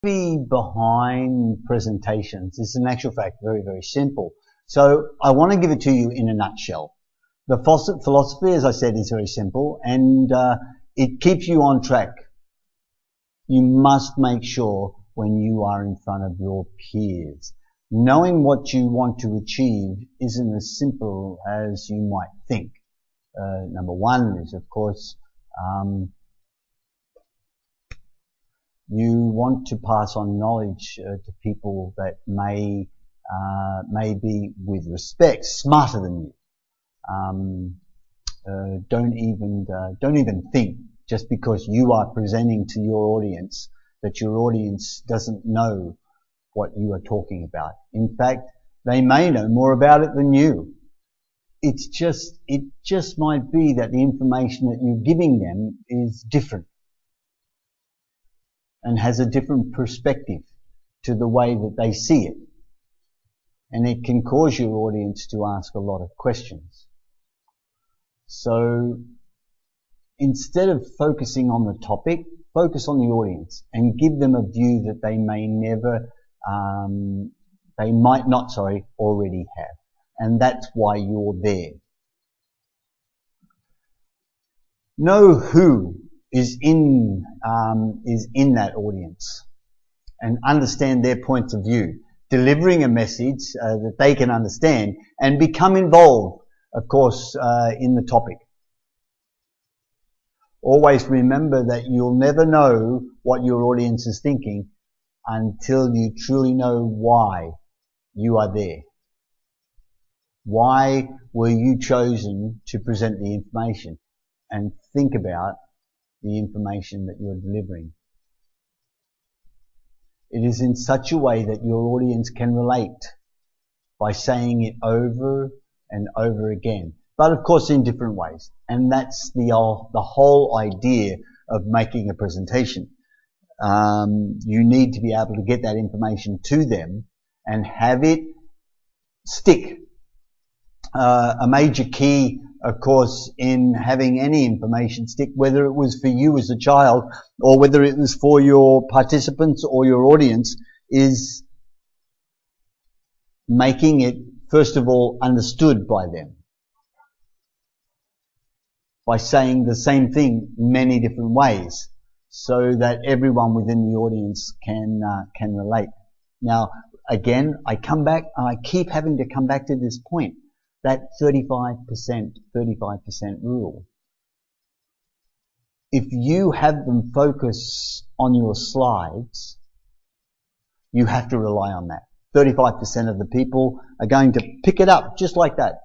Behind presentations is in actual fact very, very simple. So I want to give it to you in a nutshell. The philosophy, as I said, is very simple, and it keeps you on track. You must make sure when you are in front of your peers. Knowing what you want to achieve isn't as simple as you might think. Number one is, of course, you want to pass on knowledge to people that may be, with respect, smarter than you. Don't even think just because you are presenting to your audience that your audience doesn't know what you are talking about. In fact, they may know more about it than you. It just might be that the information that you're giving them is different and has a different perspective to the way that they see it. And it can cause your audience to ask a lot of questions. So instead of focusing on the topic, focus on the audience and give them a view that they might not already have. And that's why you're there. Know who is in that audience and understand their points of view, delivering a message that they can understand and become involved, of course, in the topic. Always remember that you'll never know what your audience is thinking until you truly know why you are there. Why were you chosen to present the information? And think about the information that you're delivering. It is in such a way that your audience can relate by saying it over and over again, but of course in different ways. And that's the whole idea of making a presentation. You need to be able to get that information to them and have it stick. A major key, of course, in having any information stick, whether it was for you as a child or whether it was for your participants or your audience, is making it, first of all, understood by them. By saying the same thing many different ways, so that everyone within the audience can relate. Now, again, I keep having to come back to this point. That 35% rule. If you have them focus on your slides, you have to rely on that. 35% of the people are going to pick it up just like that.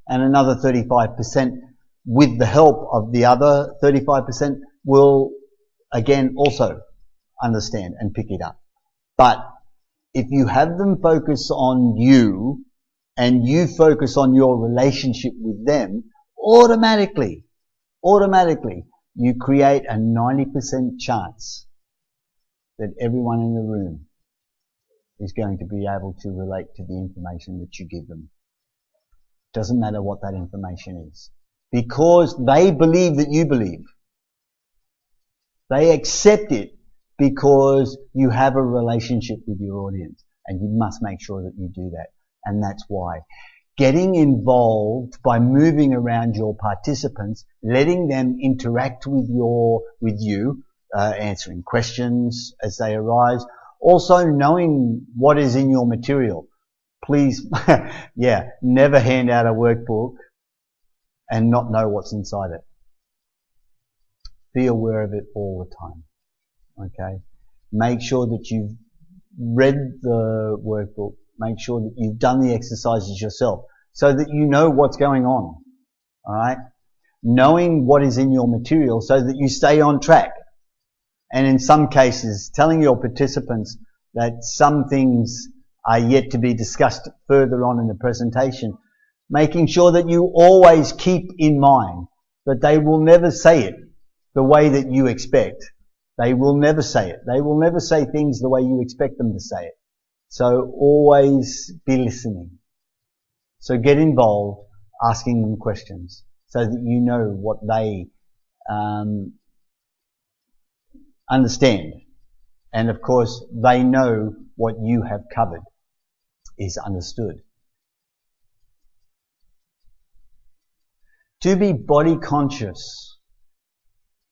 And another 35%, with the help of the other 35%, will again also understand and pick it up. But if you have them focus on you, and you focus on your relationship with them, automatically, you create a 90% chance that everyone in the room is going to be able to relate to the information that you give them. Doesn't matter what that information is. Because they believe that you believe. They accept it because you have a relationship with your audience. And you must make sure that you do that. And that's why. Getting involved by moving around your participants, letting them interact with you, answering questions as they arise. Also knowing what is in your material. Please, never hand out a workbook and not know what's inside it. Be aware of it all the time. Okay? Make sure that you've read the workbook. Make sure that you've done the exercises yourself so that you know what's going on. Alright? Knowing what is in your material so that you stay on track. And in some cases, telling your participants that some things are yet to be discussed further on in the presentation. Making sure that you always keep in mind that they will never say it the way that you expect. They will never say it. They will never say things the way you expect them to say it. So always be listening. So get involved, asking them questions so that you know what they understand And of course, they know what you have covered is understood. To be body conscious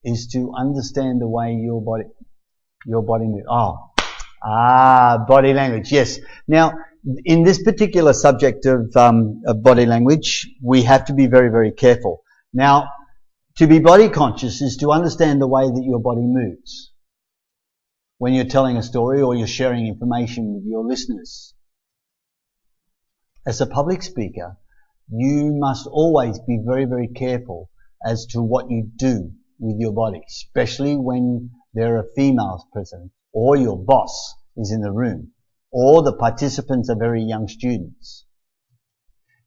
is to understand the way your body moves. Body language, yes. Now, in this particular subject of body language, we have to be very, very careful. Now, to be body conscious is to understand the way that your body moves when you're telling a story or you're sharing information with your listeners. As a public speaker, you must always be very, very careful as to what you do with your body, especially when there are females present, or your boss is in the room, or the participants are very young students.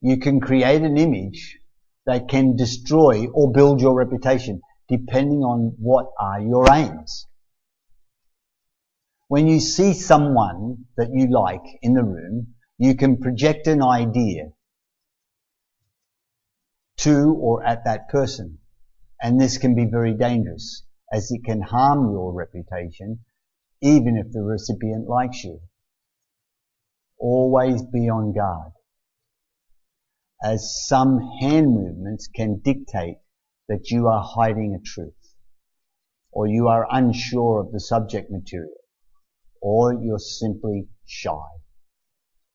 You can create an image that can destroy or build your reputation, depending on what are your aims. When you see someone that you like in the room, you can project an idea to or at that person. And this can be very dangerous, as it can harm your reputation, even if the recipient likes you. Always be on guard, as some hand movements can dictate that you are hiding a truth, or you are unsure of the subject material, or you're simply shy.